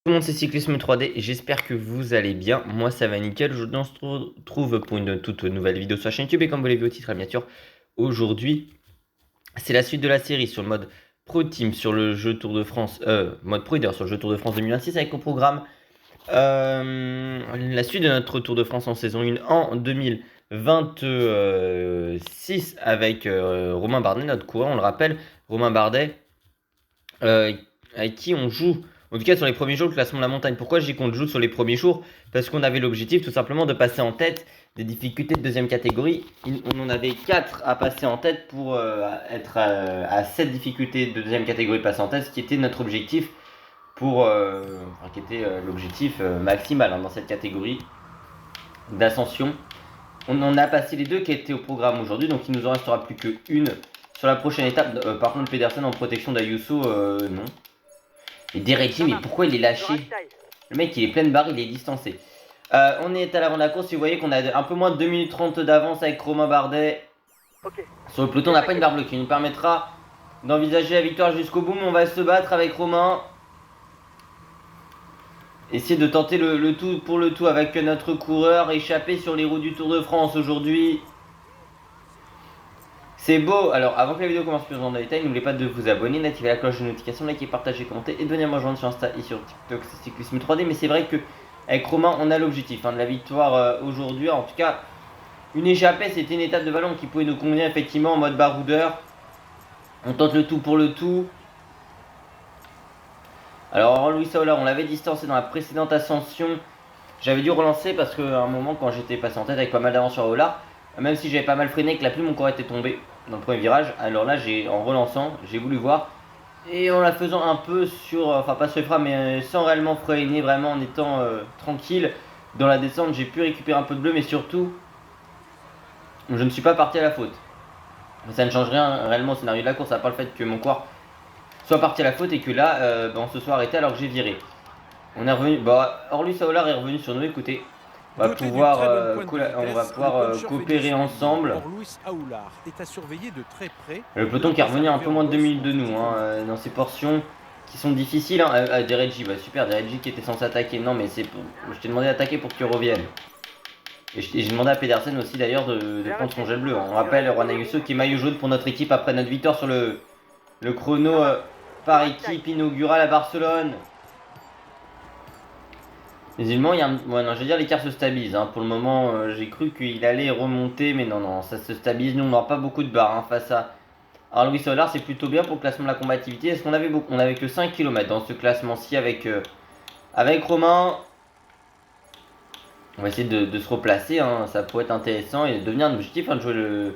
Tout le monde, c'est Cyclisme 3D et j'espère que vous allez bien. Moi, ça va nickel. Aujourd'hui, on se retrouve pour une toute nouvelle vidéo sur la chaîne YouTube. Et comme vous l'avez vu au titre, la miniature, aujourd'hui, c'est la suite de la série sur le mode Pro Team sur le jeu Tour de France, mode Pro Leader sur le jeu Tour de France 2026 avec au programme la suite de notre Tour de France en saison 1 en 2026 avec Romain Bardet, notre coureur, on le rappelle. Romain Bardet, avec qui on joue. En tout cas, sur les premiers jours, le classement de la montagne. Pourquoi je dis qu'on joue sur les premiers jours? Parce qu'on avait l'objectif tout simplement de passer en tête des difficultés de deuxième catégorie. On en avait 4 à passer en tête pour être à 7 difficultés de deuxième catégorie passer en tête, ce qui était notre objectif qui était l'objectif maximal dans cette catégorie d'ascension. On a passé les deux qui étaient au programme aujourd'hui, donc il nous en restera plus qu'une sur la prochaine étape. Par contre, Pedersen en protection d'Ayuso, non. Et Dereji, mais pourquoi il est lâché? Le mec, il est plein de barre, il est distancé. On est à l'avant de la course. Vous voyez qu'on a un peu moins de 2 minutes 30 d'avance avec Romain Bardet. Okay. Sur le peloton, on n'a pas une barre bleue qui nous permettra d'envisager la victoire jusqu'au bout. Mais on va se battre avec Romain. Essayer de tenter le tout pour le tout avec notre coureur. Échappé sur les routes du Tour de France aujourd'hui. C'est beau. Alors, avant que la vidéo commence plus dans le détail, n'oubliez pas de vous abonner, d'activer la cloche de notification, liker, partager, commenter et de venir me rejoindre sur Insta et sur TikTok, c'est Cyclisme 3D. Mais c'est vrai que avec Romain, on a l'objectif de la victoire aujourd'hui. En tout cas, une échappée, c'était une étape de ballon qui pouvait nous convenir effectivement en mode baroudeur. On tente le tout pour le tout. Alors, Louis Saola, on l'avait distancé dans la précédente ascension. J'avais dû relancer parce qu'à un moment, quand j'étais passé en tête avec pas mal d'avance sur Ola, même si j'avais pas mal freiné, que la plume, mon corps était tombé dans le premier virage. Alors là, en relançant, j'ai voulu voir. Et en la faisant un peu sur, enfin pas sur les freins, mais sans réellement freiner, vraiment en étant tranquille dans la descente, j'ai pu récupérer un peu de bleu, mais surtout, je ne suis pas parti à la faute. Mais ça ne change rien réellement au scénario de la course, à part le fait que mon corps soit parti à la faute et que là, on se soit arrêté alors que j'ai viré. On est revenu, Orlus Saolar est revenu sur nous, écoutez. On va pouvoir, coopérer ensemble. Le peloton qui est revenu un peu moins de 2 minutes de nous dans ces portions qui sont difficiles. Dereji, super, Dereji qui était censé attaquer. Non, mais je t'ai demandé d'attaquer pour que tu reviennes. Et j'ai demandé à Pedersen aussi d'ailleurs de prendre son gel bleu. On rappelle Juan Ayuso qui est maillot jaune pour notre équipe après notre victoire sur le chrono par équipe inaugurale à Barcelone. Visiblement, je veux dire, l'écart se stabilise. Pour le moment, j'ai cru qu'il allait remonter, mais non, ça se stabilise. Nous, on n'aura pas beaucoup de barres face à. Alors, Louis Solar, c'est plutôt bien pour le classement de la combativité. Est-ce qu'on avait beaucoup? On avait que 5 km dans ce classement-ci avec Romain. On va essayer de se replacer. Ça pourrait être intéressant et devenir un objectif de jouer le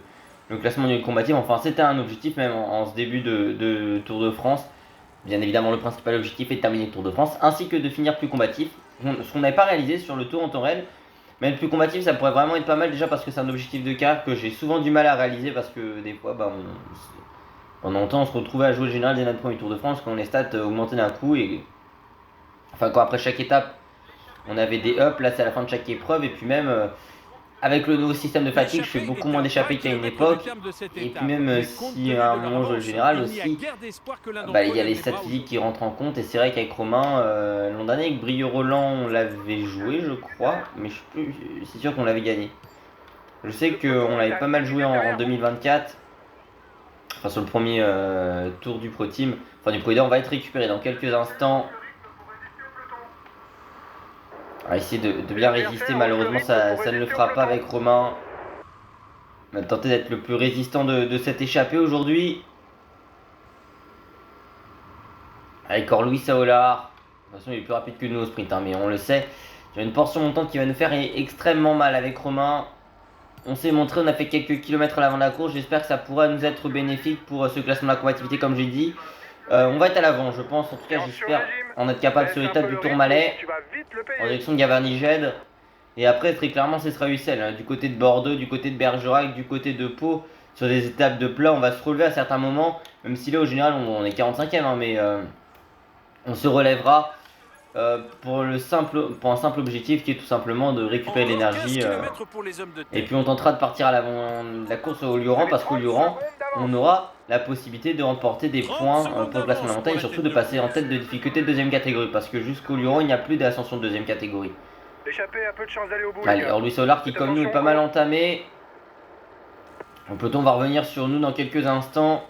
classement du combatif. Enfin, c'était un objectif même en ce début de Tour de France. Bien évidemment, le principal objectif est de terminer le Tour de France, ainsi que de finir plus combatif. Ce qu'on n'avait pas réalisé sur le Tour en temps réel. Mais le plus combatif, ça pourrait vraiment être pas mal déjà parce que c'est un objectif de carrière que j'ai souvent du mal à réaliser parce que des fois, pendant longtemps, on se retrouvait à jouer le général des notre premier Tour de France quand les stats augmentaient d'un coup. Quand après chaque étape, on avait des ups, là c'est à la fin de chaque épreuve. Et puis même, avec le nouveau système de fatigue, je fais beaucoup moins d'échappées qu'à une époque. Et puis même si à un moment je joue le général aussi, il y a les stats physiques qui rentrent en compte. Et c'est vrai qu'avec Romain, l'an dernier avec Brieux Roland, on l'avait joué je crois. Mais c'est sûr qu'on l'avait gagné. Je sais qu'on l'avait pas mal joué en 2024. Enfin sur le premier tour du Pro Team. Enfin du Pro Leader, on va être récupéré dans quelques instants. On va essayer de bien résister, malheureusement ça ne le fera pas avec Romain. On va tenter d'être le plus résistant de cette échappée aujourd'hui. Avec Orlui Saolar. De toute façon il est plus rapide que nous au sprint, mais on le sait. Il y a une portion montante qui va nous faire extrêmement mal avec Romain. On s'est montré, on a fait quelques kilomètres à l'avant de la course. J'espère que ça pourra nous être bénéfique pour ce classement de la combativité comme j'ai dit. On va être à l'avant, je pense. En tout cas, j'espère en être capable sur l'étape du Tourmalet. En direction de Gavarnie-Gède. Et après, très clairement, ce sera Ussel. Du côté de Bordeaux, du côté de Bergerac, du côté de Pau. Sur des étapes de plat, on va se relever à certains moments. Même si là, au général, on est 45ème. Mais on se relèvera. pour un simple objectif qui est tout simplement de récupérer l'énergie. Et puis on tentera de partir à l'avant de la course au Lioran parce qu'au Lioran, on aura la possibilité de remporter des points pour le classement de la montagne et surtout de passer en tête de difficulté de deuxième catégorie parce que jusqu'au Lioran, il n'y a plus d'ascension de deuxième catégorie. Échappé, un peu de chance d'aller au bout. Allez, Orluis Solar qui comme nous est pas mal entamé. Le peloton va revenir sur nous dans quelques instants.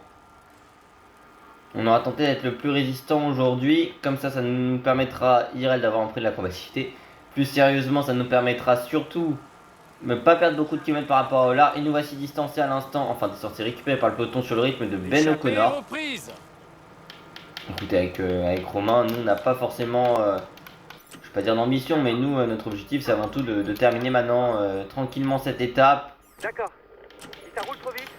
On aura tenté d'être le plus résistant aujourd'hui. Comme ça nous permettra, IRL, d'avoir un prix de la combativité. Plus sérieusement, ça nous permettra surtout de ne pas perdre beaucoup de kilomètres par rapport au lard. Et nous voici distancés à l'instant, enfin distancés récupérés par le peloton sur le rythme de Ben O'Connor. Écoutez, avec Romain, nous on n'a pas forcément, je vais pas dire d'ambition, mais nous, notre objectif c'est avant tout de terminer maintenant tranquillement cette étape. D'accord. Si ça roule trop vite.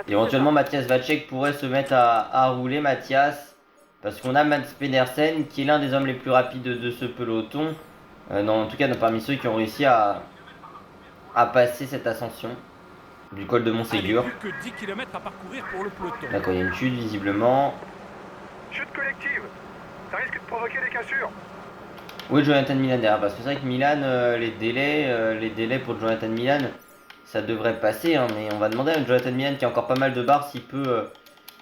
Éventuellement, Matthias Vacek pourrait se mettre à rouler, Mathias, parce qu'on a Mats Pedersen qui est l'un des hommes les plus rapides de ce peloton. En tout cas, parmi ceux qui ont réussi à passer cette ascension du col de Montségur. D'accord, il y a une chute visiblement. Chute collective. Ça risque de provoquer des cassures. Oui, Jonathan Milan derrière, parce que c'est vrai que Milan, les délais pour Jonathan Milan, ça devrait passer, hein, mais on va demander à Jonathan Milan qui a encore pas mal de barres s'il peut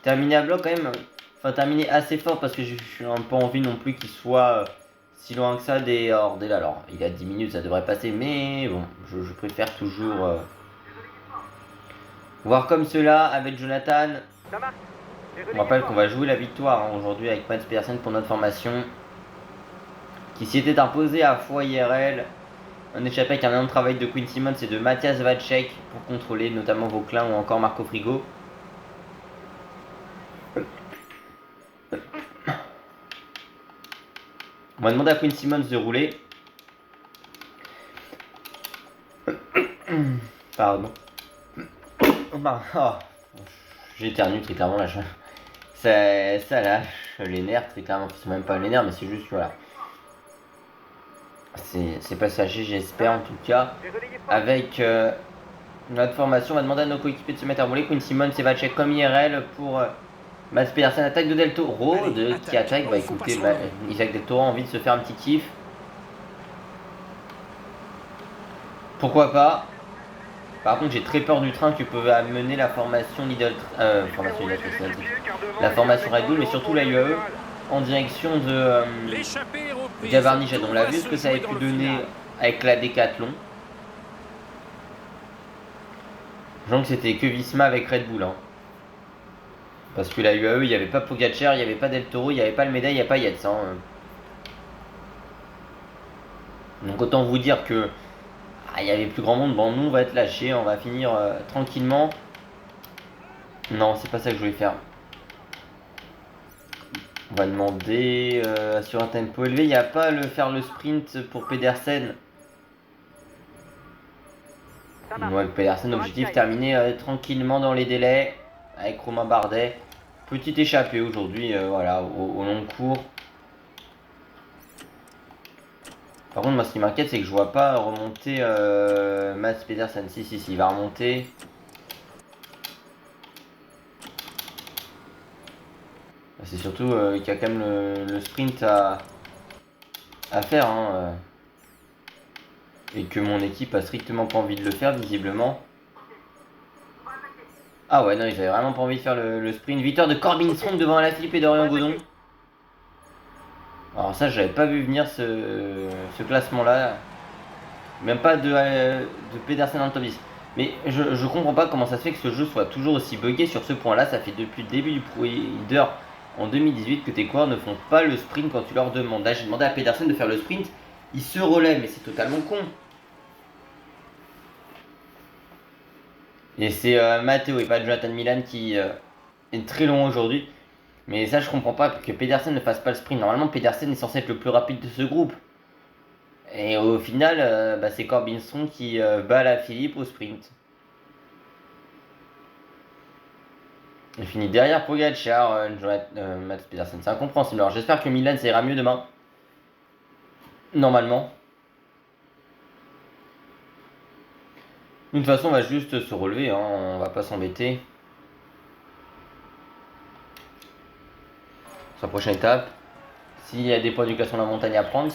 terminer à bloc quand même. Enfin, terminer assez fort parce que je suis un peu envie non plus qu'il soit si loin que ça des hors délai. Alors, il a 10 minutes, ça devrait passer, mais bon, je préfère toujours voir comme cela avec Jonathan. On rappelle qu'on va jouer la victoire hein, aujourd'hui avec Mats Pedersen pour notre formation qui s'y était imposé à fois IRL. Un échappé avec un énorme travail de Quinn Simmons et de Matthias Vacek pour contrôler notamment Vauclin ou encore Marco Frigo. On va demander à Quinn Simmons de rouler. Pardon. Oh. J'ai éternué très clairement là. Ça lâche les nerfs très clairement. C'est même pas les nerfs mais c'est juste voilà. C'est passager j'espère en tout cas. Avec notre formation, on va demander à nos coéquipiers de se mettre à rouler. Quinn Simmons et Vacek comme IRL pour Mats Pedersen, attaque de Del Toro qui attaque. Bah écoutez, Isaac Del Toro a envie de se faire un petit kiff. Pourquoi pas. Par contre, j'ai très peur du train que peut amener la formation la formation Red Bull, mais surtout la UAE en direction de Gavarni. On l'a vu ce que ça avait pu donner avec la Décathlon. Donc c'était que Visma avec Red Bull. Hein. Parce que la UAE, il n'y avait pas Pogacar, il n'y avait pas Del Toro, il n'y avait pas le médaille, il n'y a pas Yates. Hein. Donc autant vous dire que il y avait plus grand monde. Bon, nous on va être lâchés, on va finir tranquillement. Non, c'est pas ça que je voulais faire. On va demander sur un tempo élevé. Il n'y a pas faire le sprint pour Pedersen. Ouais, Pedersen, objectif terminé tranquillement dans les délais avec Romain Bardet. Petit échappé aujourd'hui, voilà, au long cours. Par contre, moi, ce qui m'inquiète, c'est que je vois pas remonter Mats Pedersen. Si, il va remonter. C'est surtout qu'il y a quand même le sprint à faire. Hein, et que mon équipe a strictement pas envie de le faire, visiblement. Ah ouais, non, ils avaient vraiment pas envie de faire le sprint. Victoire de Corbin Strong devant Alaphilippe et Dorian Godon. Alors ça, j'avais pas vu venir ce classement-là. Même pas de Pedersen dans le top 10. Mais je comprends pas comment ça se fait que ce jeu soit toujours aussi buggé sur ce point-là. Ça fait depuis le début du Pro Leader en 2018 que tes coureurs ne font pas le sprint quand tu leur demandes. Là, j'ai demandé à Pedersen de faire le sprint. Il se relève, mais c'est totalement con. Et c'est Matteo et pas Jonathan Milan qui est très long aujourd'hui. Mais ça, je comprends pas que Pedersen ne fasse pas le sprint. Normalement, Pedersen est censé être le plus rapide de ce groupe. Et au final, c'est Corbin Strong qui bat Alaphilippe au sprint. Il finit derrière Pogacar, Mats Pedersen. C'est incompréhensible. Alors j'espère que Milan ça ira mieux demain. Normalement. De toute façon, on va juste se relever. Hein. On va pas s'embêter. Sa prochaine étape, S'il y a des points du classement de la montagne à prendre,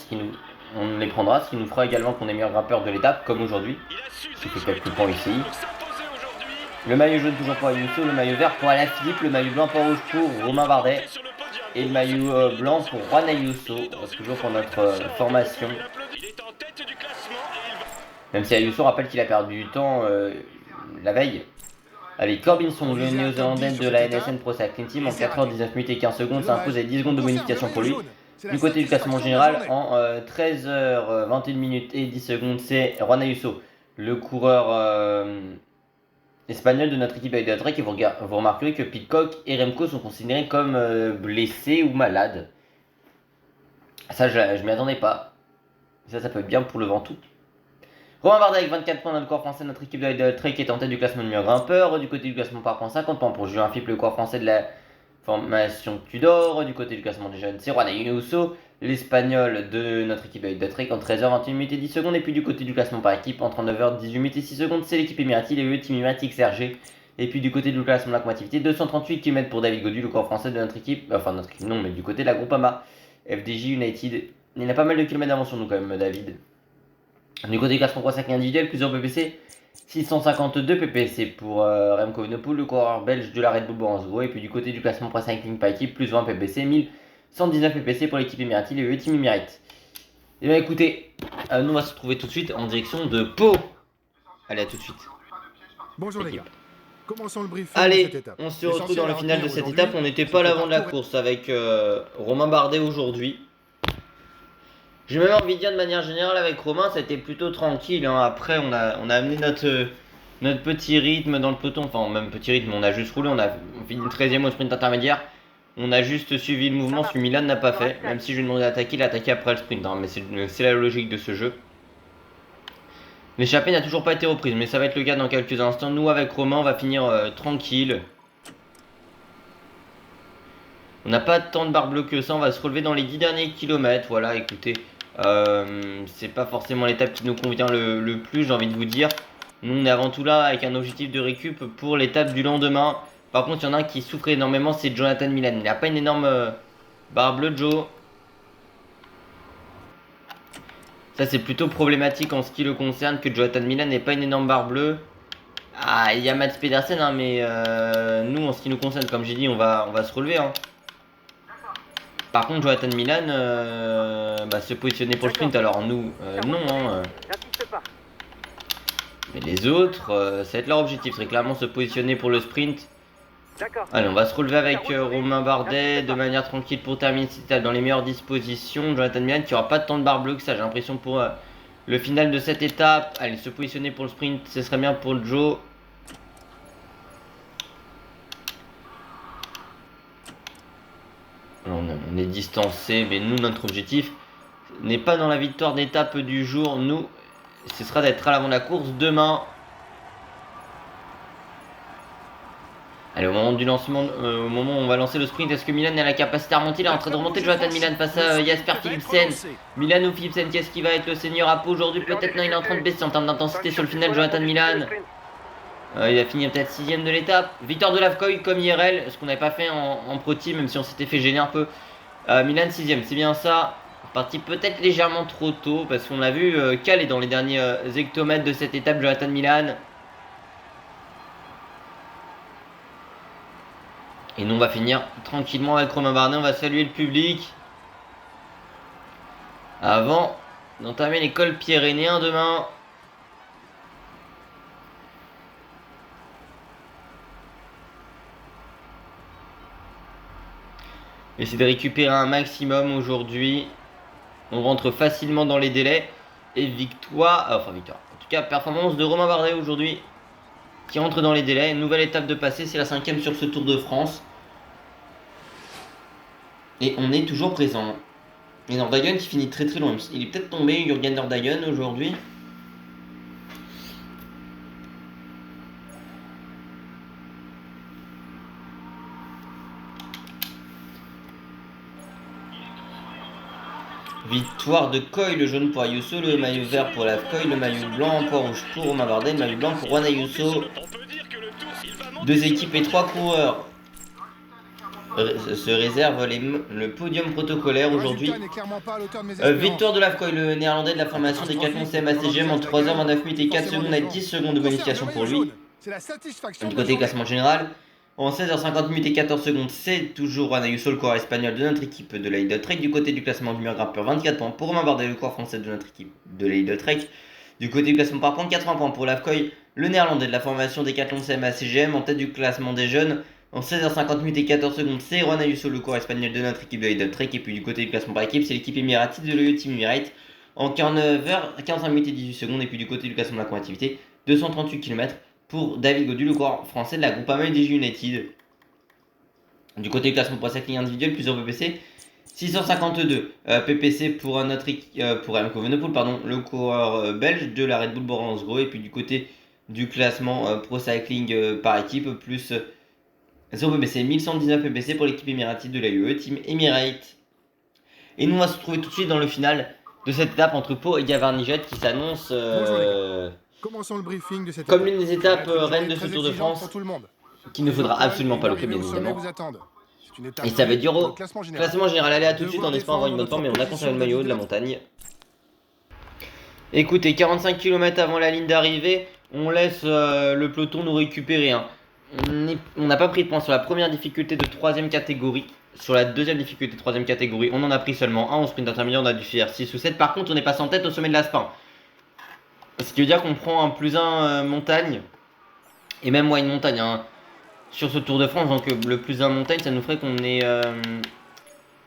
on les prendra, ce qui nous fera également qu'on est meilleur grimpeur de l'étape, comme aujourd'hui. J'ai fait quelques points ici. Le maillot jaune toujours pour Ayuso, le maillot vert pour Alaphilippe, le maillot blanc pour rouge pour Romain Bardet et le maillot blanc pour Juan Ayuso, toujours pour notre formation. Même si Ayuso rappelle qu'il a perdu du temps la veille. Allez, Corbinson, le néo-zélandais de la NSN Pro Cycling Team, en 4h19 minutes et 15 secondes, s'impose avec 10 secondes de bonification pour lui. Du côté du classement général, en 13h21 minutes et 10 secondes, c'est Juan Ayuso, le coureur espagnol de notre équipe avec de Trek. Et vous remarquerez que Pidcock et Remco sont considérés comme blessés ou malades. Ça, je m'y attendais pas. Ça peut être bien pour le Ventoux. Romain Bardet avec 24 points dans le corps français, notre équipe de Trek est en tête du classement de meilleur grimpeur. Du côté du classement par points, 50 points pour Julien Philippe, le corps français de la formation Tudor. Du côté du classement des jeunes, c'est Juan Ayuso, l'espagnol de notre équipe avec de Trek, en 13h21 minutes et 10 secondes. Et puis du côté du classement par équipe, en 39h18 minutes et 6 secondes, c'est l'équipe Emirati, les Team Emirati XRG. Et puis du côté du classement de la combativité, 238 km pour David Godu, le corps français de notre équipe, enfin notre équipe non, mais du côté de la Groupama FDJ United. Il a pas mal de kilomètres d'avance sur nous quand même, David. Du côté du classement 3-5 individuel, plusieurs PPC, 652 PPC pour Remco Evenepoel, le coureur belge de la Red Bull Boransgo. Et puis du côté du classement 3-5 par équipe, plus 20 PPC, 1119 PPC pour l'équipe Emirati, les Team Emirate. Et bien écoutez, nous on va se retrouver tout de suite en direction de Pau. Allez, à tout de suite. Bonjour les gars. Commençons le briefing. Allez, on se retrouve dans le final de cette étape. On n'était pas à l'avant de la course avec Romain Bardet aujourd'hui. J'ai même envie de dire de manière générale avec Romain, ça a été plutôt tranquille. Hein. Après, on a amené notre petit rythme dans le peloton. Enfin, même petit rythme, on a juste roulé. On fini 13ème au sprint intermédiaire. On a juste suivi le mouvement, ce que Milan n'a pas fait. Même si je lui ai demandé d'attaquer, il a attaqué après le sprint. Hein. Mais c'est la logique de ce jeu. L'échappée n'a toujours pas été reprise, mais ça va être le cas dans quelques instants. Nous, avec Romain, on va finir tranquille. On n'a pas tant de barre bleue que ça. On va se relever dans les 10 derniers kilomètres. Voilà, écoutez. C'est pas forcément l'étape qui nous convient le plus, j'ai envie de vous dire. Nous on est avant tout là avec un objectif de récup pour l'étape du lendemain. Par contre il y en a un qui souffre énormément, c'est Jonathan Milan. Il n'a pas une énorme barre bleue, Joe. Ça c'est plutôt problématique en ce qui le concerne, que Jonathan Milan n'ait pas une énorme barre bleue. Ah, il y a Mats Pedersen hein, mais nous en ce qui nous concerne, comme j'ai dit, on va se relever hein. Par contre, Jonathan Milan se positionner pour le sprint, alors nous, non. Hein, Mais les autres, ça va être leur objectif, c'est clairement se positionner pour le sprint. Allez, on va se relever avec Romain Bardet de manière tranquille pour terminer cette étape dans les meilleures dispositions. Jonathan Milan qui aura pas tant de barre bleue que ça, j'ai l'impression, pour le final de cette étape. Allez, se positionner pour le sprint, ce serait bien pour Joe. On est distancé, mais nous, notre objectif n'est pas dans la victoire d'étape du jour. Nous, ce sera d'être à l'avant de la course demain. Allez, au moment du lancement, au moment où on va lancer le sprint, est-ce que Milan a la capacité à remonter? Il est en train de remonter Jonathan Milan face à Jasper Philipsen. Milan ou Philipsen, qu'est-ce qui va être le seigneur à Pau aujourd'hui? Peut-être non, il est en train de baisser en termes d'intensité sur le final, Jonathan Milan. Il a fini peut-être 6ème de l'étape. Victoire de Lavkoy comme IRL, ce qu'on n'avait pas fait en Pro Team, même si on s'était fait gêner un peu. Milan 6ème, c'est bien ça. Parti peut-être légèrement trop tôt, parce qu'on l'a vu caler dans les derniers hectomètres de cette étape, Jonathan Milan. Et nous on va finir tranquillement avec Romain Bardet, on va saluer le public. Avant d'entamer l'école Pyrénéen demain. Essayer de récupérer un maximum aujourd'hui. On rentre facilement dans les délais. Et victoire. En tout cas, performance de Romain Bardet aujourd'hui. Qui rentre dans les délais. Nouvelle étape de passé. C'est la 5ème sur ce Tour de France. Et on est toujours présent. Et Nordhagen qui finit très très loin. Il est peut-être tombé, Jürgen Nordhagen aujourd'hui. Victoire de Coy, le jaune pour Ayuso, le maillot vert pour Lavkoy, le maillot blanc pour rouge pour Romain Bardet, le maillot blanc pour Juan Ayuso. 2 équipes et 3 coureurs se réserve le podium protocolaire Le aujourd'hui. résultat n'est clairement pas à l'auteur de mes espérances. Victoire de Lafcoy, le néerlandais de la formation des 4 CMA-CGM en 3h29 minutes et 4 secondes avec 10 secondes de bonification pour lui. C'est la satisfaction Du de la côté journée. classement général, en 16h50 minutes et 14 secondes, c'est toujours Juan Ayuso, le coureur espagnol de notre équipe de l'Aide Trek. Du côté du classement du meilleur grimpeur, 24 points pour Romain Bardet, le coureur français de notre équipe de l'Aide Trek. Du côté du classement par points, 80 points pour Lafcoy, le néerlandais de la formation des 4 CMA-CGM en tête du classement des jeunes. En 16h50 minutes et 14 secondes, c'est Juan Ayuso, le coureur espagnol de notre équipe de l'Aide Trek. Et puis du côté du classement par équipe, c'est l'équipe émiratite de l'EE Team Emirate en 49h45 minutes et 18 secondes. Et puis du côté du classement de la combativité, 238 km pour David Gaudu, le coureur français de la Groupama UDG United. Du côté du classement pour la cycling individuel, plusieurs PPC, 652 PPC pour notre pour Remco Evenepoel, pardon, le coureur belge de la Red Bull Bora Hansgrohe. Et puis du côté du classement Pro Cycling par équipe, plus 0 PPC, 1119 PPC pour l'équipe émiratite de la UE Team Emirate. Et nous on va se retrouver tout de suite dans le final de cette étape entre Pau et Gavarnie-Jette qui s'annonce Commençons le briefing de cette comme l'une des étapes reines de ce Tour de France, tout le monde. qu'il ne faudra absolument pas louper, bien évidemment. Et ça va être dur au classement général. Allez, à tout de suite en espérant avoir une bonne forme, mais on a conservé le maillot de la montagne. Écoutez, 45 km avant la ligne d'arrivée, on laisse le peloton nous récupérer. Hein. On n'a pas pris de points sur la première difficulté de 3ème catégorie. Sur la deuxième difficulté de 3ème catégorie, on en a pris seulement 1. Au sprint intermédiaire, on a dû faire 6 ou 7. Par contre, on est passé en tête au sommet de la Spin. Ce qui veut dire qu'on prend un +1 montagne, et même moyenne montagne, hein, sur ce Tour de France. Donc le +1 montagne, ça nous ferait qu'on est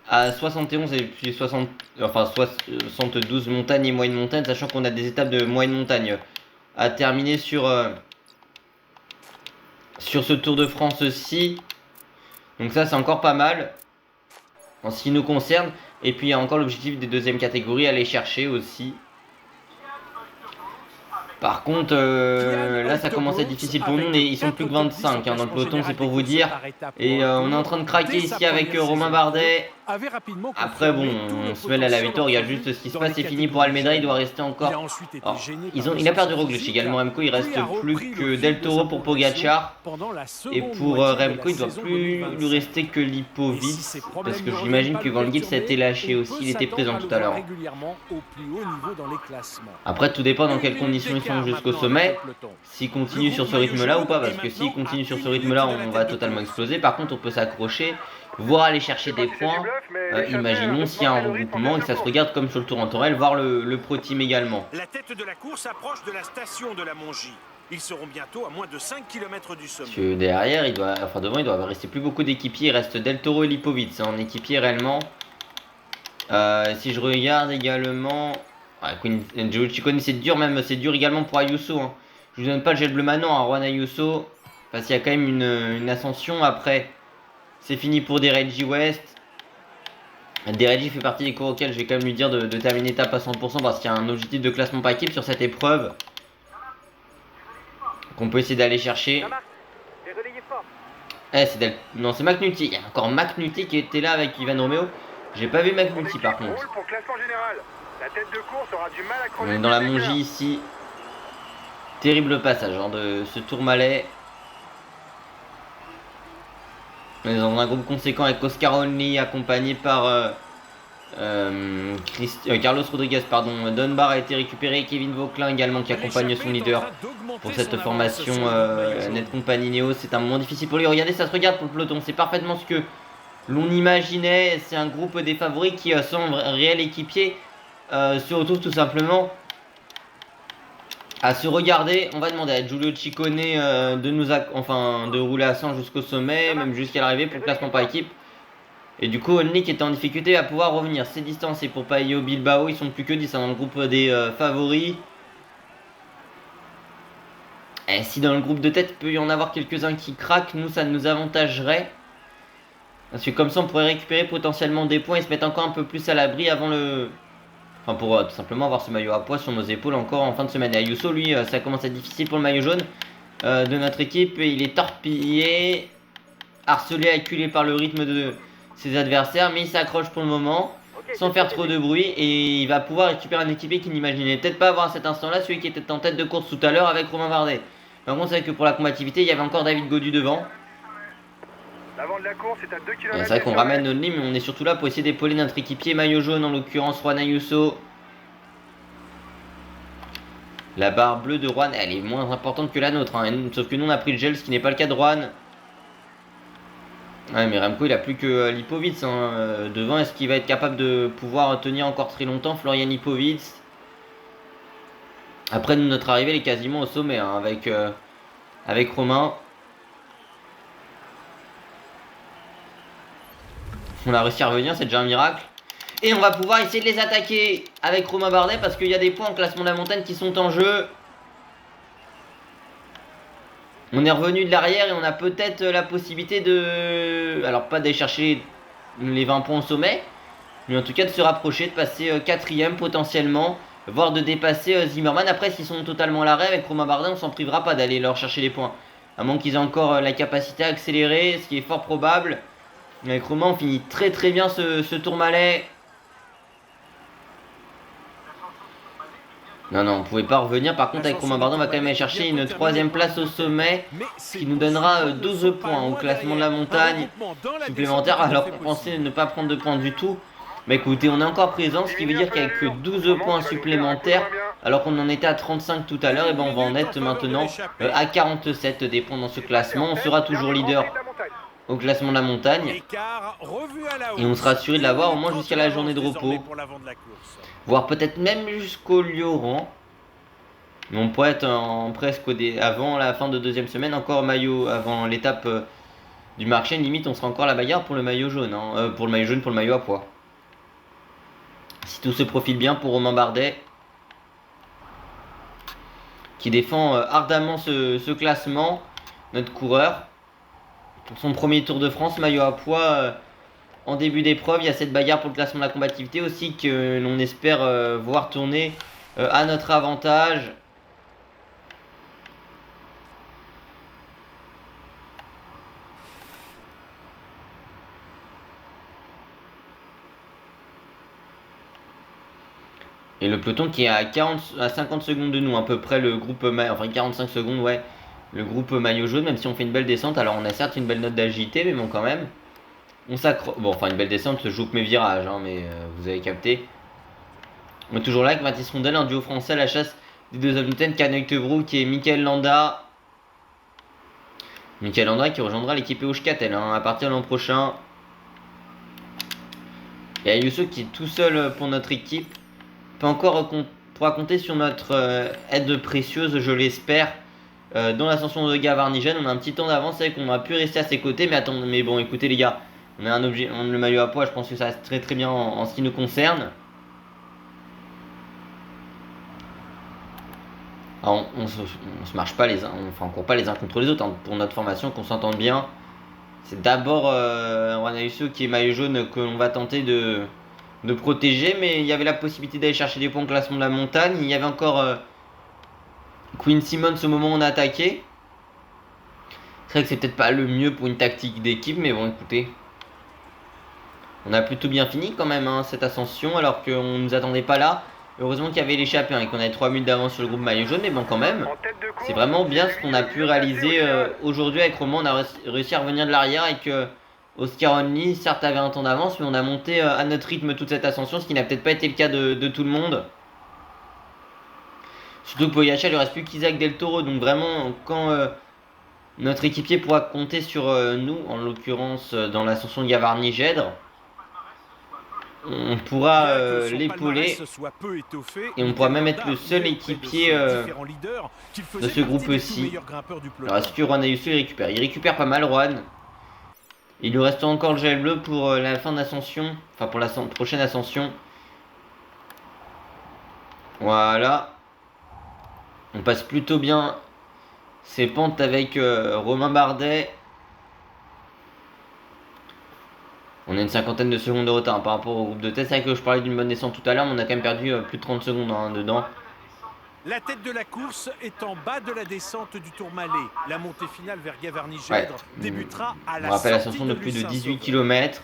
à 71 et puis 72 montagnes et moyenne montagne, sachant qu'on a des étapes de moyenne montagne à terminer sur ce Tour de France-ci. Donc ça, c'est encore pas mal en ce qui nous concerne. Et puis il y a encore l'objectif des deuxièmes catégories à aller chercher aussi. Par contre, là ça commence à être difficile pour nous, ils sont plus que 25 hein, dans le peloton, c'est pour vous dire. Et on est en train de craquer ici avec Romain Bardet. Après bon, on se mêle à la victoire, regarde juste ce qui se passe, c'est fini pour Almeida, il doit rester encore. Alors, il a perdu Roglic également, Remco, il reste plus que Del Toro pour Pogacar. Et pour Remco, il doit plus lui rester que Lipovic, parce que j'imagine que Van Gils s'était lâché aussi, il était présent tout à l'heure. Après tout dépend dans quelles conditions ils sont jusqu'au sommet, s'ils continuent sur ce rythme là ou pas, parce que s'ils continuent sur ce rythme là on va totalement exploser. Par contre on peut s'accrocher, voire aller chercher des points, imaginons s'il y a un regroupement et que ça se regarde comme sur le Tour en Torel, voir le Pro Team également. La tête de la course approche de la station de la Mongie. Ils seront bientôt à moins de 5 km du sommet. Parce que derrière, devant il doit rester plus beaucoup d'équipiers, il reste Del Toro et Lipovic, c'est en équipier réellement. Si je regarde également... Giulio Ciccone, c'est dur même, c'est dur également pour Ayuso. Hein. Je vous donne pas le gel bleu maintenant à Juan Ayuso, parce qu'il y a quand même une ascension après. C'est fini pour Dereggi West. Dereggi fait partie des cours auxquels je vais quand même lui dire de terminer l'étape à 100% parce qu'il y a un objectif de classement par équipe sur cette épreuve qu'on peut essayer d'aller chercher. Non, c'est McNulty. Il y a encore McNulty qui était là avec Ivan Romeo. J'ai pas vu McNulty par contre. On est dans la Mongie ici. Terrible passage hein, de ce Tourmalet. On est dans un groupe conséquent avec Oscar Only accompagné par Carlos Rodriguez. Pardon. Dunbar a été récupéré. Kevin Vauquelin également qui accompagne son leader pour cette formation Net Company Neo. C'est un moment difficile pour lui. Regardez, ça se regarde pour le peloton. C'est parfaitement ce que l'on imaginait. C'est un groupe des favoris qui sans réel équipier se retrouve tout simplement à se regarder. On va demander à Giulio Ciccone de rouler à 100 jusqu'au sommet, même jusqu'à l'arrivée pour le classement par équipe. Et du coup, Only qui était en difficulté va pouvoir revenir. C'est distancé pour Paio Bilbao, ils sont plus que 10 dans le groupe des favoris. Et si dans le groupe de tête il peut y en avoir quelques-uns qui craquent, nous ça nous avantagerait. Parce que comme ça on pourrait récupérer potentiellement des points et se mettre encore un peu plus à l'abri avant le... Enfin pour tout simplement avoir ce maillot à poids sur nos épaules encore en fin de semaine. Et Ayuso lui ça commence à être difficile pour le maillot jaune de notre équipe. Et il est torpillé, harcelé, acculé par le rythme de ses adversaires. Mais il s'accroche pour le moment sans faire trop de bruit. Et il va pouvoir récupérer un équipier qu'il n'imaginait peut-être pas avoir à cet instant là. Celui qui était en tête de course tout à l'heure avec Romain Bardet. Par contre c'est vrai que pour la combativité il y avait encore David Gaudu devant. L'avant de la course est à 2 km. C'est vrai qu'on ramène notre ligne, mais on est surtout là pour essayer d'épauler notre équipier maillot jaune, en l'occurrence Juan Ayuso. La barre bleue de Juan, elle est moins importante que la nôtre, hein. Sauf que nous on a pris le gel, ce qui n'est pas le cas de Juan. Ouais, mais Remco il a plus que Lipovic, hein. Devant, est-ce qu'il va être capable de pouvoir tenir encore très longtemps Florian Lipovic? Après nous, notre arrivée elle est quasiment au sommet, hein, avec Romain. On a réussi à revenir, c'est déjà un miracle. Et on va pouvoir essayer de les attaquer avec Romain Bardet parce qu'il y a des points en classement de la montagne qui sont en jeu. On est revenu de l'arrière et on a peut-être la possibilité de... Alors pas d'aller chercher les 20 points au sommet, mais en tout cas de se rapprocher, de passer 4ème potentiellement, voire de dépasser Zimmerman. Après, s'ils sont totalement à l'arrêt avec Romain Bardet, on s'en privera pas d'aller leur chercher les points. À moins qu'ils aient encore la capacité à accélérer, ce qui est fort probable. Avec Romain, on finit très très bien ce Tourmalet. Non, on pouvait pas revenir. Par contre, avec Romain Bardet, on va quand même aller chercher une 3ème place au sommet, ce qui nous donnera 12 points au classement de la montagne supplémentaire. Alors qu'on pensait ne pas prendre de points du tout. Mais écoutez, on est encore présent, ce qui veut dire qu'avec 12 points supplémentaires, alors qu'on en était à 35 tout à l'heure, et ben on va en être maintenant à 47 des points dans ce classement. On sera toujours leader au classement de la montagne. Et on sera assuré de l'avoir au moins jusqu'à la journée de repos. Voire peut-être même jusqu'au Lioran. Mais on pourrait être presque avant la fin de 2ème semaine, encore maillot, avant l'étape du marché. Limite, on sera encore à la bagarre pour le maillot jaune. Hein, pour le maillot jaune, pour le maillot à pois. Si tout se profile bien pour Romain Bardet, qui défend ardemment ce classement, notre coureur. Pour son premier Tour de France, maillot à pois en début d'épreuve, il y a cette bagarre pour le classement de la combativité aussi que l'on espère voir tourner à notre avantage. Et le peloton qui est à 50 secondes de nous, à peu près le groupe, enfin 45 secondes, ouais, le groupe maillot jaune, même si on fait une belle descente. Alors on a certes une belle note d'agilité, mais bon quand même. On s'accroche. Bon, enfin une belle descente, je joue que mes virages, hein, mais vous avez capté. On est toujours là avec Mathis Rondel, un duo français à la chasse des deux hommes de Kaneuktebroek et Michael Landa. Michael Landa qui rejoindra l'équipe Euskatel à partir de l'an prochain. Et Ayuso qui est tout seul pour notre équipe. Peut encore pourra compter sur notre aide précieuse, je l'espère. Dans l'ascension de Gavarnigène, on a un petit temps d'avance, c'est qu'on a pu rester à ses côtés. Mais bon, écoutez les gars, on a un objet, le maillot à pois, je pense que ça reste très très bien en ce qui nous concerne. Alors, on se marche pas les uns, on court pas les uns contre les autres, hein, pour notre formation, qu'on s'entende bien. C'est d'abord Juan Ayuso qui est maillot jaune que l'on va tenter de protéger, mais il y avait la possibilité d'aller chercher des points au classement de la montagne. Il y avait encore Quinn Simmons au moment où on a attaqué. C'est vrai que c'est peut-être pas le mieux pour une tactique d'équipe, mais bon écoutez, on a plutôt bien fini quand même cette ascension, alors qu'on ne nous attendait pas là. Heureusement qu'il y avait l'échappée et qu'on avait 3 minutes d'avance sur le groupe maillot jaune, mais bon quand même, c'est vraiment bien ce qu'on a pu réaliser aujourd'hui avec Romain. On a réussi à revenir de l'arrière avec Oscar Only, certes avait un temps d'avance, mais on a monté à notre rythme toute cette ascension, ce qui n'a peut-être pas été le cas de tout le monde. Surtout que Pogacar, il ne reste plus qu'Isaac Del Toro, donc vraiment quand notre équipier pourra compter sur nous, en l'occurrence dans l'ascension de Gavarnie-Gèdre, on pourra l'épauler et on pourra même être le seul équipier de ce groupe aussi. Alors est-ce que Juan Ayuso il récupère? Il récupère pas mal Juan. Il lui reste encore le gel bleu pour la fin d'ascension, enfin pour la prochaine ascension. Voilà. On passe plutôt bien ces pentes avec Romain Bardet. On a une cinquantaine de secondes de retard par rapport au groupe de test. C'est vrai que je parlais d'une bonne descente tout à l'heure, mais on a quand même perdu plus de 30 secondes dedans. La tête de la course est en bas de la descente du Tourmalet. La montée finale vers Gavarnie-Gèdre débutera à la sortie de Lucin-Sauveur. On rappelle l'ascension de plus de 18 km.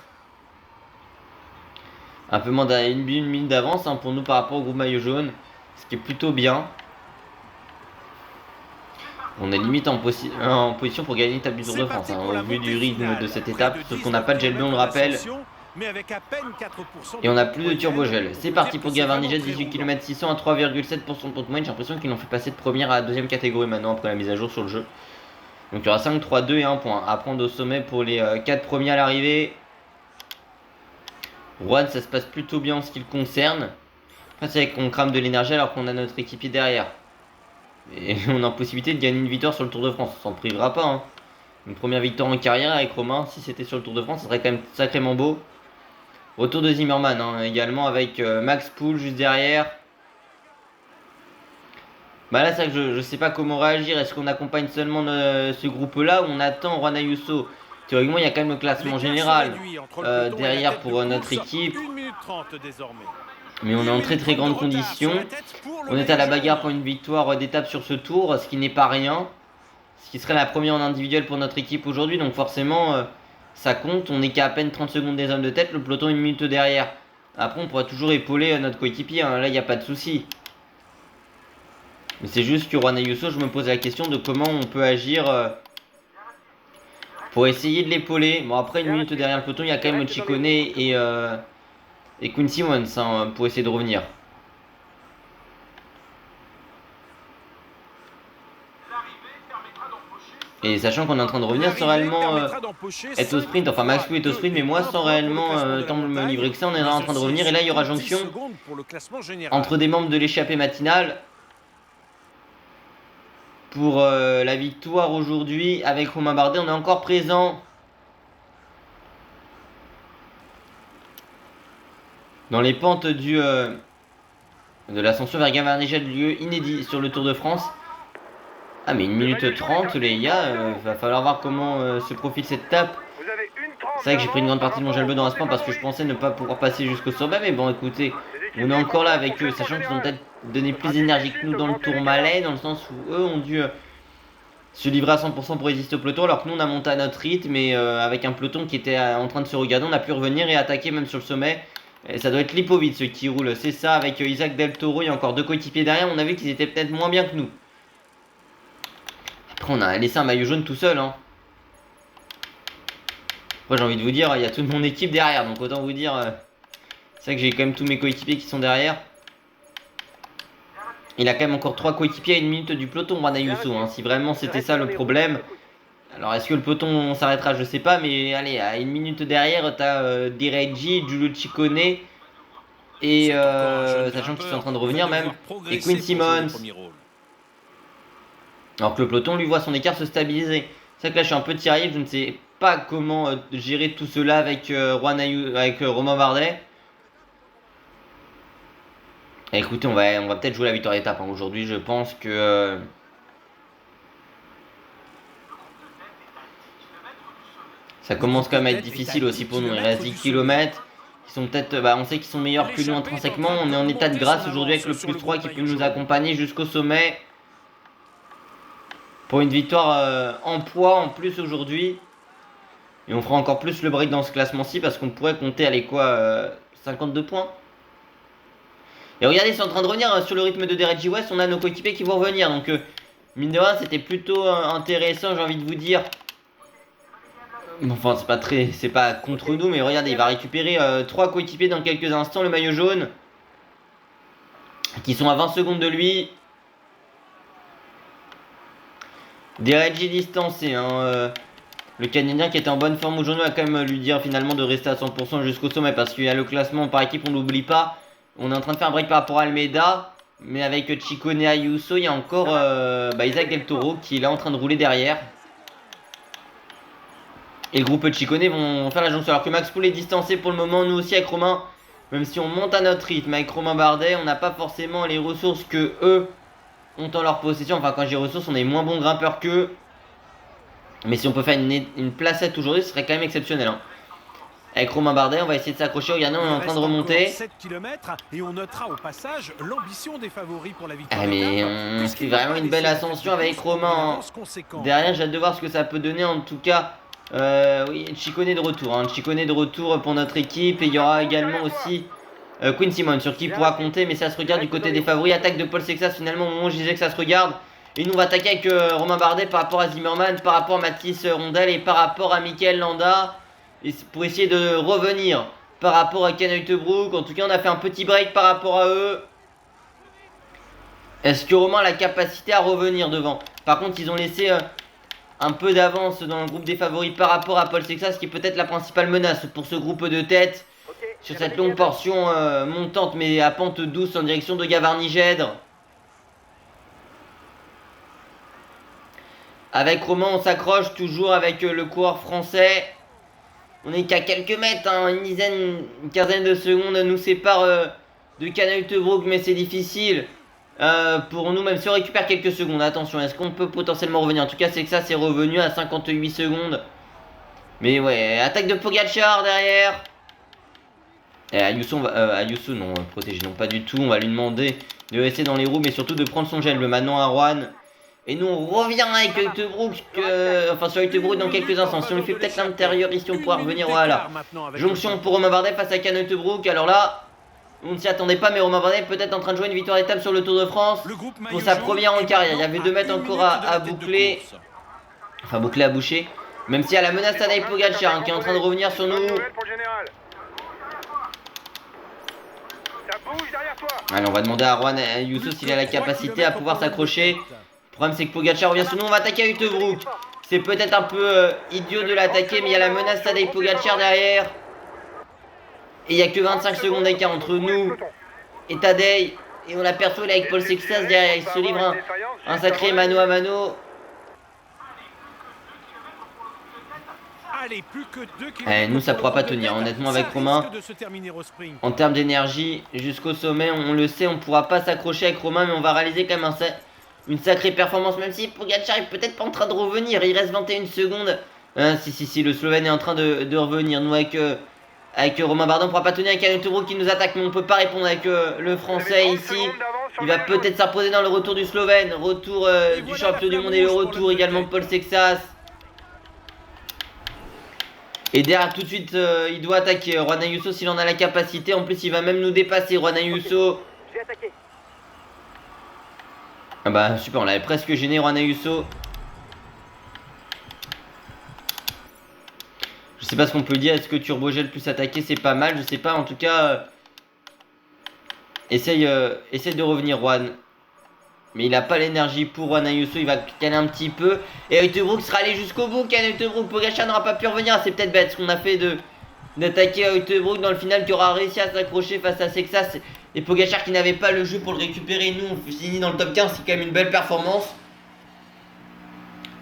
Un peu moins d'une minute d'avance pour nous par rapport au groupe maillot jaune, ce qui est plutôt bien. On est limite en position pour gagner l'étape du Tour de France, hein, au vu du rythme de cette étape, sauf qu'on n'a pas de gel bleu, on le rappelle. Et on n'a plus de turbogel. C'est parti pour Gavarnie Jed, 18 km 600 à 3,7% de ponte moyenne. J'ai l'impression qu'ils l'ont fait passer de première à la deuxième catégorie maintenant après la mise à jour sur le jeu. Donc il y aura 5, 3, 2 et 1 point à prendre au sommet pour les 4 premiers à l'arrivée. Juan, ça se passe plutôt bien en ce qui le concerne. Après c'est vrai qu'on crame de l'énergie alors qu'on a notre équipier derrière. Et on a la possibilité de gagner une victoire sur le Tour de France. On s'en privera pas, hein. Une première victoire en carrière avec Romain, si c'était sur le Tour de France, ça serait quand même sacrément beau. Retour de Zimmerman, hein, également avec Max Poul juste derrière. Bah là c'est vrai que je sais pas comment réagir. Est-ce qu'on accompagne seulement ce groupe là ou on attend Juan Ayuso? Théoriquement il y a quand même le classement général derrière pour notre équipe. Mais on est en très très grande condition. On est à la bagarre pour une victoire d'étape sur ce tour, ce qui n'est pas rien. Ce qui serait la première en individuel pour notre équipe aujourd'hui, donc forcément ça compte. On n'est qu'à peine 30 secondes des hommes de tête, le peloton 1 minute derrière. Après on pourra toujours épauler notre coéquipier, hein. Là il n'y a pas de souci. Mais c'est juste que Juan Ayuso, je me pose la question de comment on peut agir pour essayer de l'épauler. Bon après 1 minute derrière le peloton, il y a quand même Ciccone et Quinn Simmons, hein, pour essayer de revenir. Et sachant qu'on est en train de revenir sans réellement être au sprint, enfin Max Poul est au sprint, mais moi sans réellement tant me livrer que ça, on est en train de revenir. Et là il y aura jonction entre des membres de l'échappée matinale pour la victoire aujourd'hui avec Romain Bardet. On est encore présent dans les pentes de l'ascension vers Gavarnie-Jed, lieu inédit sur le Tour de France. Ah mais 1 minute 30 les gars, va falloir voir comment se profile cette étape. C'est vrai que j'ai pris une grande partie de mon gel bleu dans l'instant parce que je pensais ne pas pouvoir passer jusqu'au sommet. Mais bon écoutez, on est encore là avec eux, sachant qu'ils ont peut-être donné plus d'énergie que nous dans le Tourmalet, dans le sens où eux ont dû se livrer à 100% pour résister au peloton, alors que nous on a monté à notre rythme. Et avec un peloton qui était en train de se regarder, on a pu revenir et attaquer même sur le sommet. Et ça doit être Lipovic qui roule, c'est ça, avec Isaac Del Toro, il y a encore 2 coéquipiers derrière. On a vu qu'ils étaient peut-être moins bien que nous. Après on a laissé un maillot jaune tout seul, hein. Après j'ai envie de vous dire, il y a toute mon équipe derrière, donc autant vous dire, c'est vrai que j'ai quand même tous mes coéquipiers qui sont derrière. Il a quand même encore 3 coéquipiers à 1 minute du peloton, Juan Ayuso, hein, si vraiment c'était ça le problème. Alors est-ce que le peloton s'arrêtera, je sais pas, mais allez, à 1 minute derrière, t'as Di Reggi, Giulio Ciccone et sachant qu'ils sont en train de revenir même, et Quinn Simmons. Alors que le peloton lui voit son écart se stabiliser. C'est vrai que là je suis un peu tiraillé, je ne sais pas comment gérer tout cela avec Romain Bardet. Et écoutez, on va peut-être jouer la victoire d'étape, hein. Aujourd'hui je pense que ça commence quand même à être difficile aussi pour nous. Il reste 10 km. Ils sont peut-être, on sait qu'ils sont meilleurs que nous intrinsèquement. On est en état de grâce aujourd'hui avec le plus 3 qui peut nous accompagner jusqu'au sommet. Pour une victoire en poids en plus aujourd'hui. Et on fera encore plus le break dans ce classement-ci parce qu'on pourrait compter, allez quoi, 52 points. Et regardez, c'est en train de revenir sur le rythme de DRG West. On a nos coéquipiers qui vont revenir. Donc, mine de rien, c'était plutôt intéressant, j'ai envie de vous dire. Enfin, c'est pas contre nous, mais regardez, il va récupérer 3 coéquipiers dans quelques instants. Le maillot jaune, qui sont à 20 secondes de lui. DRG distancé, hein. Le Canadien qui était en bonne forme aujourd'hui va quand même lui dire finalement de rester à 100% jusqu'au sommet parce qu'il y a le classement par équipe, on n'oublie pas. On est en train de faire un break par rapport à Almeida, mais avec Ciccone et Ayuso, il y a encore Isaac Del Toro qui est là en train de rouler derrière. Et le groupe Ciccone vont faire la jonction alors que Max Poul est distancé pour le moment, nous aussi avec Romain. Même si on monte à notre rythme avec Romain Bardet, on n'a pas forcément les ressources que eux ont en leur possession. Enfin quand j'ai ressources, on est moins bons grimpeurs qu'eux. Mais si on peut faire une placette aujourd'hui, ce serait quand même exceptionnel, hein. Avec Romain Bardet, on va essayer de s'accrocher. Regardez, on est en train de remonter. 7 km et on notera au passage l'ambition des favoris pour la victoire. Ah mais on fait vraiment une belle ascension avec Romain, hein. Derrière, j'ai hâte de voir ce que ça peut donner. En tout cas, oui, Ciccone de retour, hein. Ciccone de retour pour notre équipe. Et il y aura également aussi Quinn Simmons sur qui il pourra compter. Mais ça se regarde du côté des favoris. Attaque de Paul Sexas finalement au moment où je disais que ça se regarde. Et nous on va attaquer avec Romain Bardet par rapport à Zimmerman, par rapport à Mathis Rondel et par rapport à Michael Landa. Et pour essayer de revenir par rapport à Ken Uijtdebroek. En tout cas on a fait un petit break par rapport à eux. Est-ce que Romain a la capacité à revenir devant? Par contre ils ont laissé un peu d'avance dans le groupe des favoris par rapport à Paul Sexas, qui est peut-être la principale menace pour ce groupe de tête. Sur cette longue portion montante mais à pente douce en direction de Gavarnie-Gèdre. Avec Romain on s'accroche toujours avec le coureur français. On est qu'à quelques mètres, hein, une quinzaine de secondes nous sépare de Ken Uijtdebroek, mais c'est difficile pour nous, même si on récupère quelques secondes. Attention, est-ce qu'on peut potentiellement revenir? En tout cas c'est que ça c'est revenu à 58 secondes. Mais ouais, attaque de Pogacar derrière. Et Ayuso, non, protégé, non pas du tout. On va lui demander de rester dans les roues, mais surtout de prendre son gel maintenant à Rouen. Et nous on revient avec Uijtdebroek, enfin sur Uijtdebroek dans quelques instants. Si on lui fait peut-être l'intérieur ici, on pourra revenir. Voilà. Jonction pour Romain Bardet face à Ken Uijtdebroek. Alors là, on ne s'y attendait pas, mais Romain Bardet est peut-être en train de jouer une victoire d'étape sur le Tour de France pour sa première en carrière. Il y avait 2 mètres encore à boucler. Enfin boucler à boucher. Même s'il y a la menace Tadej Pogacar hein, qui est en train de revenir sur nous. Allez, on va demander à Juan Ayuso s'il a la capacité à pouvoir s'accrocher. Le problème c'est que Pogacar revient sur nous, on va attaquer à Uijtdebroek. C'est peut-être un peu idiot de l'attaquer, mais il y a la menace Tadej Pogacar derrière. Et il n'y a que 25 secondes d'écart entre nous et Tadej. Et on l'aperçoit avec Paul Sexas derrière, il se livre un sacré mano à mano. Allez, plus que 2 km. Nous ça pourra pas tenir honnêtement avec Romain. En termes d'énergie jusqu'au sommet, on le sait, on pourra pas s'accrocher avec Romain, mais on va réaliser quand même une sacrée performance, même si Pogacar est peut-être pas en train de revenir. Il reste 21 secondes. Si, le Slovène est en train de revenir. Nous avec Romain Bardet on pourra pas tenir avec Ken Uijtdebroek qui nous attaque, mais on peut pas répondre avec le français ici. Il va peut-être s'imposer dans le retour du Slovène. Retour du champion du monde et le retour également de Paul Sexas. Et derrière tout de suite il doit attaquer Juan Ayuso s'il en a la capacité. En plus il va même nous dépasser Juan Ayuso. Ah bah super, on l'avait presque gêné Juan Ayuso. Je sais pas ce qu'on peut dire, est-ce que Turbogel plus attaquer c'est pas mal, je sais pas, en tout cas essaye de revenir Juan. Mais il a pas l'énergie pour Juan Ayuso, il va caler un petit peu. Et Uijtdebroek sera allé jusqu'au bout, Ken Uijtdebroek, Pogacar n'aura pas pu revenir, c'est peut-être bête ce qu'on a fait d'attaquer Uijtdebroek dans le final, qui aura réussi à s'accrocher face à Sexas. Et Pogacar qui n'avait pas le jeu pour le récupérer. Nous on finit dans le top 15, c'est quand même une belle performance.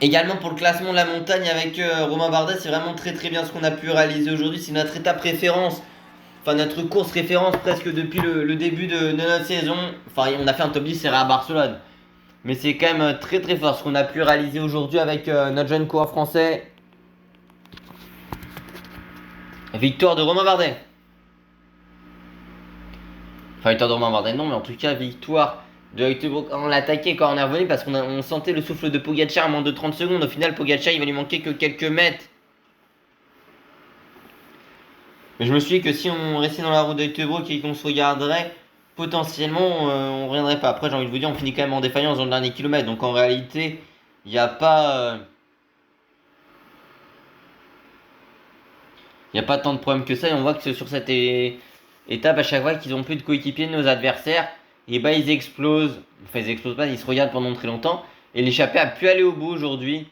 Également pour le classement de la montagne avec Romain Bardet, c'est vraiment très bien ce qu'on a pu réaliser aujourd'hui. C'est notre étape référence, enfin notre course référence presque depuis le début de notre saison. Enfin on a fait un top 10 serré à Barcelone, mais c'est quand même très fort ce qu'on a pu réaliser aujourd'hui avec notre jeune coureur français. Victoire de Romain Bardet. Enfin victoire de Romain Bardet non, mais en tout cas victoire de Uijtdebroek. On l'a attaqué quand on est revenu parce qu'on sentait le souffle de Pogacar à moins de 30 secondes. Au final Pogacar il va lui manquer que quelques mètres. Mais je me suis dit que si on restait dans la route d'Uijtdebroek et qu'on se regarderait, potentiellement on ne reviendrait pas. Après j'ai envie de vous dire, on finit quand même en défaillance dans le dernier kilomètre. Donc en réalité il n'y a pas tant de problèmes que ça. Et on voit que sur cette étape, à chaque fois qu'ils ont plus de coéquipiers de nos adversaires, et bah ils explosent. Enfin ils explosent pas, ils se regardent pendant très longtemps. Et l'échappée a pu aller au bout aujourd'hui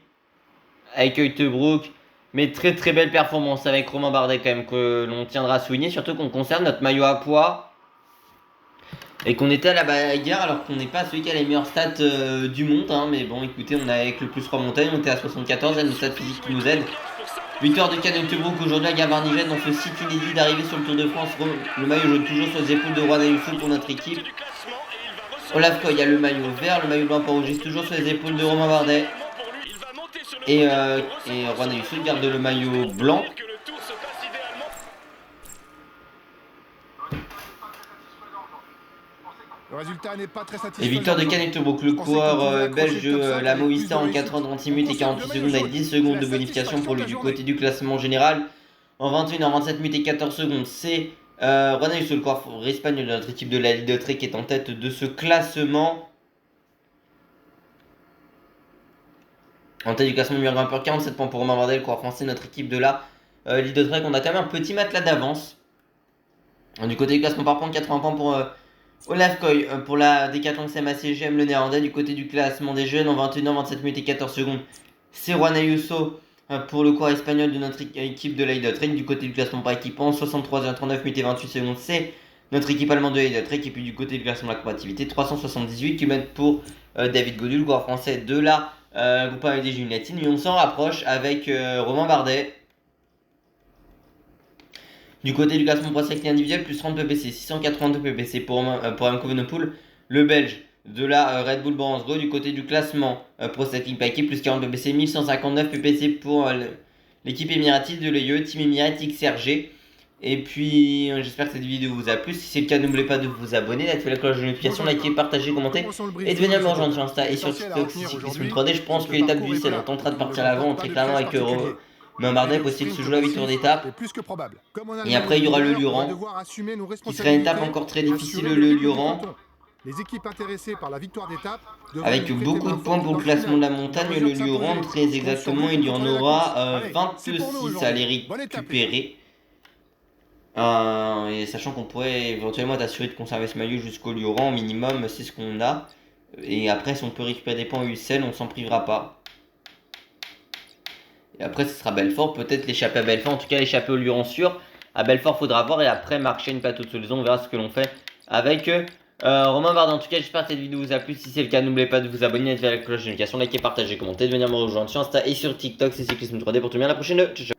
avec Uijtdebroek. Mais très belle performance avec Romain Bardet quand même, que l'on tiendra à souligner. Surtout qu'on conserve notre maillot à poids. Et qu'on était à la bagarre alors qu'on n'est pas celui qui a les meilleures stats du monde. Hein. Mais bon écoutez, on est avec le plus 3 montagne, on était à 74, il y a nos stats physiques qui nous aident. Victoire de Ken Uijtdebroek aujourd'hui à Gavarnie-Gèdre dans ce site inédit d'arriver sur le Tour de France. Le maillot joue toujours sur les épaules de Juan Ayuso pour notre équipe. Olaf Koy a le maillot vert, le maillot blanc enregistre toujours sur les épaules de Romain Bardet. Et Juan Ayuso garde le maillot blanc. Le résultat n'est pas très satisfaisant. Et victoire de Ken Uijtdebroek, le coureur belge la Movistar en 4 ans, 36 minutes et 48 secondes avec 10 secondes de bonification pour lui du côté du classement général. En 21 h 27 minutes et 14 secondes, c'est Juan Ayuso, le coureur espagnol de notre équipe de la Ligue de Trek, qui est en tête de ce classement. En tête du classement meilleur grimpeur, 47 points pour Romain Bardet, le coureur français, notre équipe de là. Lead Trek, on a quand même un petit matelas d'avance. Du côté du classement par points, 80 points pour Olaf Koy. Pour la Décathlon CMA-CGM, le néerlandais. Du côté du classement des jeunes, en 21 ans, 27 minutes et 14 secondes, c'est Juan Ayuso pour le coureur espagnol de notre équipe de Lead Trek. Du côté du classement par équipement, 63h39 minutes et 28 secondes, c'est notre équipe allemande de Lead Trek. Et puis du côté du classement de la combativité, 378 km pour David Gaudu, le coureur français de la Groupama des Juniors Latines. Et on s'en rapproche avec Romain Bardet. Du côté du classement pro cycling individuel, plus 30 ppc, 682 ppc pour Remco Evenepoel, le belge de la Red Bull Brands. Du côté du classement pro cycling par équipe, plus 40 ppc, 1159 ppc pour l'équipe émiratie de l'EIE, Team Émiratique XRG. Et puis j'espère que cette vidéo vous a plu. Si c'est le cas, n'oubliez pas de vous abonner, d'activer la cloche de notification, liker, partager, commenter et de venir me rejoindre sur Insta et sur TikTok. C'est Cyclisme 3D. Je pense que l'étape du 8, on tentera de partir à l'avant très clairement avec Romain Bardet, possible se jouer la victoire d'étape. Et après il y aura le Lioran, qui sera une étape encore très difficile, le Lioran. Les équipes intéressées par la victoire d'étape avec beaucoup de points pour le classement de la montagne, le Lioran, très exactement, il y en aura 26 à les récupérer. Et sachant qu'on pourrait éventuellement être assuré de conserver ce maillot jusqu'au Lioran, au minimum, c'est ce qu'on a. Et après, si on peut récupérer des points UCL, on s'en privera pas. Et après, ce sera Belfort, peut-être l'échapper à Belfort, en tout cas l'échapper au Lioran sûr. À Belfort, faudra voir, et après, marcher une pas toute solution, on verra ce que l'on fait avec Romain Bardet. En tout cas, j'espère que cette vidéo vous a plu. Si c'est le cas, n'oubliez pas de vous abonner, d'activer la cloche de notification, liker, partager, commenter, de venir me rejoindre sur Insta et sur TikTok. C'est Cyclisme 3D pour tout bien. À la prochaine. Ciao, ciao.